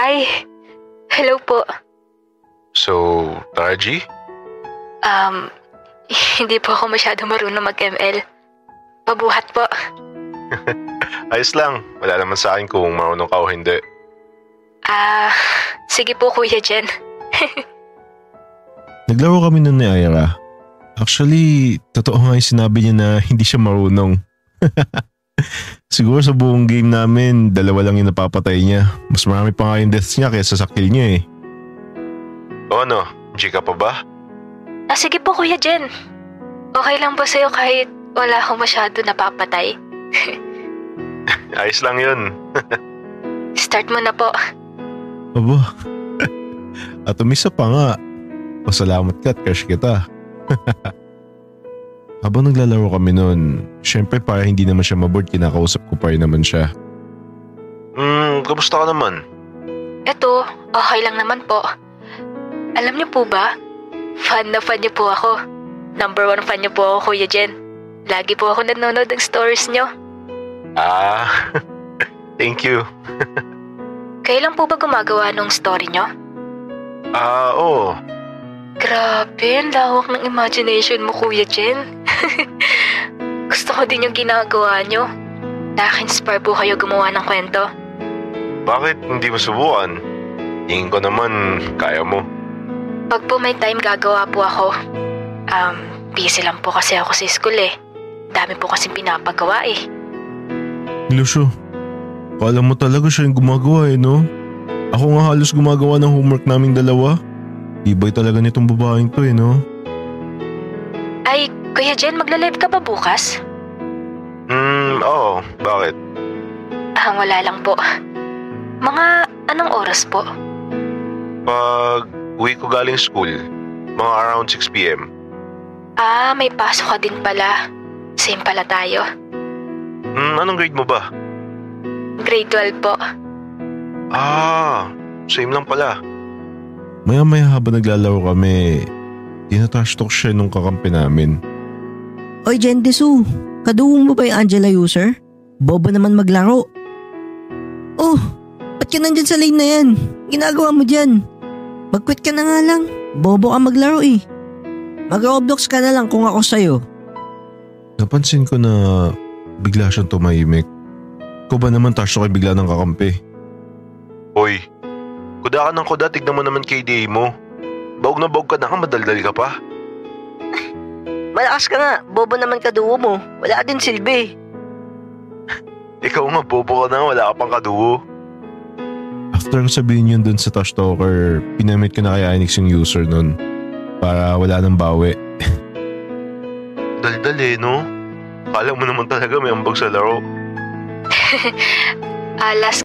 Ay, hello po. So, Tara G? Hindi po ako masyado marunong mag-ML. Pabuhat po. Ayos lang. Wala naman sa akin kung marunong ka o hindi. Sige po Kuya Jen. Naglaro kami nun ni Ira. Actually, totoo nga yung sinabi niya na hindi siya marunong. Siguro sa buong game namin, 2 lang yung napapatay niya. Mas marami pa nga yung deaths niya kaysa sa kill niya eh. O ano, G ka pa ba? Sige po Kuya Jen. Okay lang ba sa'yo kahit wala akong masyado napapatay? Ayos lang yun. Start mo na po. Aba, at umisa pa nga. Pasalamat ka at crush kita. Habang naglalaro kami nun, syempre para hindi naman siya maboard, kinakausap ko pa rin naman siya. Kamusta ka naman? Eto, okay lang naman po. Alam niyo po ba? Fan na fan niyo po ako. Number 1 fan niyo po ako, Kuya Jen. Lagi po ako nanonood ng stories niyo. Thank you. Kailan po ba gumagawa ng story niyo? Oo. Grabe, ang lawak ng imagination mo, Kuya Jen. Gusto ko din yung ginagawa niyo. Naka-inspire po kayo gumawa ng kwento. Bakit hindi mo subukan? Tingin ko naman, kaya mo. Pag po may time gagawa po ako. Busy lang po kasi ako sa school eh. Dami po kasing pinapagawa eh. Lucio, kala mo talaga siya yung gumagawa eh no? Ako nga halos gumagawa ng homework naming 2. Ibay talaga nitong babaeng to eh no? Ay, Kuya Jen, magla-live ka ba bukas? Oo. Bakit? Wala lang po. Mga anong oras po? Pag uwi ko galing school, mga around 6 p.m. May pasok ka din pala. Same pala tayo. Anong grade mo ba? Grade 12 po. Same lang pala. Maya-maya habang naglalaro kami, tinatrash talk siya nung kakampi namin. Oy Jen Desu, kaduwang mo ba yung Angela user? Bobo naman maglaro. Oh, ba't ka nandyan sa lane na yan? Ginagawa mo dyan? Mag-quit ka na nga lang. Bobo ka maglaro eh. Mag-Roblox ka na lang kung ako sa'yo. Napansin ko na bigla siyang tumahimik. Ko ba naman trash talk ay bigla ng kakampi? Hoy, kuda ka ng kuda, tignan mo naman KDA mo. Bawag na bawag ka na, madaldal ka pa. Malakas ka nga, bobo naman kaduwo mo. Wala din silbi. Ikaw nga, bobo ka na, wala ka pang kaduwo. After ko sabihin yun dun sa trash talker, pinamit ko na kay Onyx yung user nun. Para wala nang bawi. Daldal eh, no? Kala mo naman talaga may ambag sa laro. Last